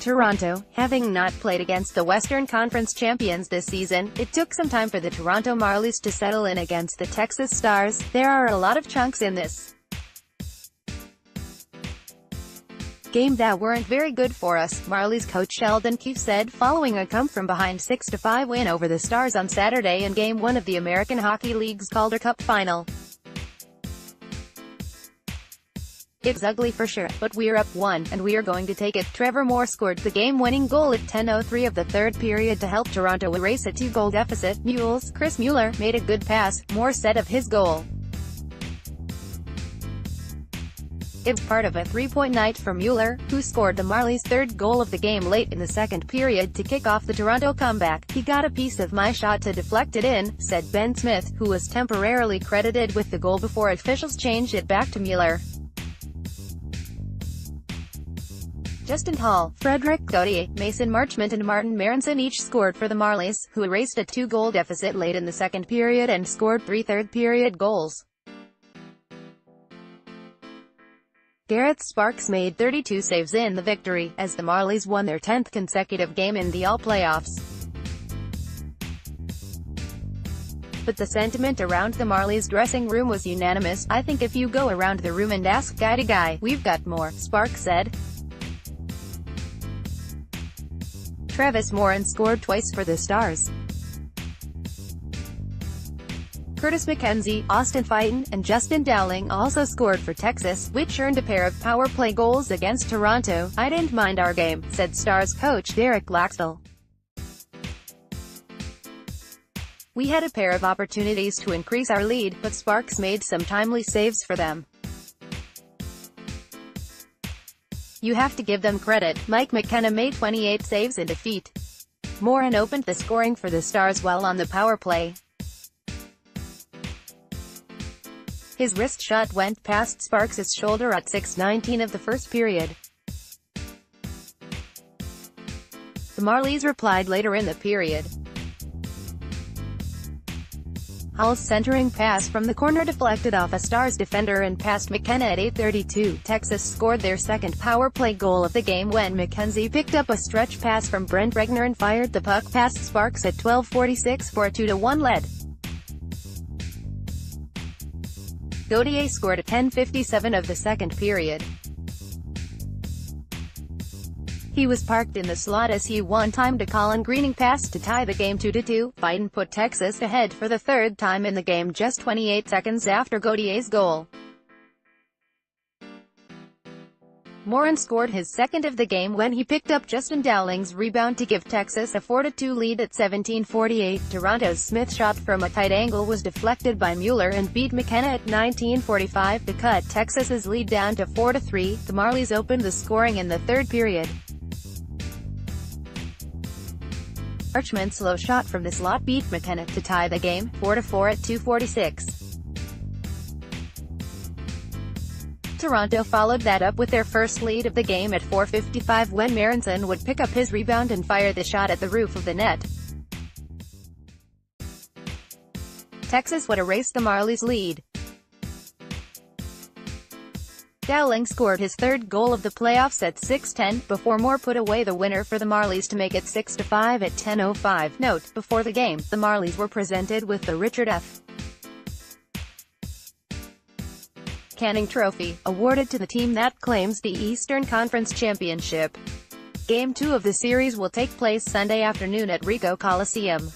Toronto, having not played against the Western Conference champions this season, it took some time for the Toronto Marlies to settle in against the Texas Stars. There are a lot of chunks in this game that weren't very good for us, Marlies coach Sheldon Keefe said following a come-from-behind 6-5 win over the Stars on Saturday in Game 1 of the American Hockey League's Calder Cup final. "It's ugly for sure, but we're up 1, and we are going to take it." Trevor Moore scored the game-winning goal at 10:03 of the third period to help Toronto erase a 2-goal deficit. Chris Mueller made a good pass, Moore said of his goal. "It's part of a three-point night for Mueller, who scored the Marlies' third goal of the game late in the second period to kick off the Toronto comeback. He got a piece of my shot to deflect it in," said Ben Smith, who was temporarily credited with the goal before officials changed it back to Mueller. Justin Hall, Frederick Gauthier, Mason Marchment and Martin Marinson each scored for the Marlies, who erased a 2-goal deficit late in the second period and scored 3 third-period goals. Garrett Sparks made 32 saves in the victory, as the Marlies won their 10th consecutive game in the All-Playoffs. But the sentiment around the Marlies dressing room was unanimous. "I think if you go around the room and ask guy to guy, we've got more," Sparks said. Travis Moore scored twice for the Stars. Curtis McKenzie, Austin Fighton, and Justin Dowling also scored for Texas, which earned a pair of power play goals against Toronto. "I didn't mind our game," said Stars coach Derek Laxdal. "We had a pair of opportunities to increase our lead, but Sparks made some timely saves for them. You have to give them credit." Mike McKenna made 28 saves in defeat. Moore opened the scoring for the Stars while on the power play. His wrist shot went past Sparks' shoulder at 6:19 of the first period. The Marlies replied later in the period. Hall's centering pass from the corner deflected off a Stars defender and past McKenna at 8:32. Texas scored their second power play goal of the game when McKenzie picked up a stretch pass from Brent Regner and fired the puck past Sparks at 12:46 for a 2-1 lead. Gauthier scored at 10:57 of the second period. He was parked in the slot as he one-timed a Colin Greening pass to tie the game 2-2. Fighton put Texas ahead for the third time in the game just 28 seconds after Gauthier's goal. Moore scored his second of the game when he picked up Justin Dowling's rebound to give Texas a 4-2 lead at 17:48. Toronto's Smith shot from a tight angle was deflected by Mueller and beat McKenna at 19:45 to cut Texas's lead down to 4-3. The Marlies opened the scoring in the third period. Marchment's slow shot from the slot beat McKenna to tie the game, 4-4 at 2:46. Toronto followed that up with their first lead of the game at 4:55 when Marinson would pick up his rebound and fire the shot at the roof of the net. Texas would erase the Marlies' lead. Dowling scored his third goal of the playoffs at 6:10, before Moore put away the winner for the Marlies to make it 6-5 at 10:05. Note, before the game, the Marlies were presented with the Richard F. Canning Trophy, awarded to the team that claims the Eastern Conference Championship. Game 2 of the series will take place Sunday afternoon at Ricoh Coliseum.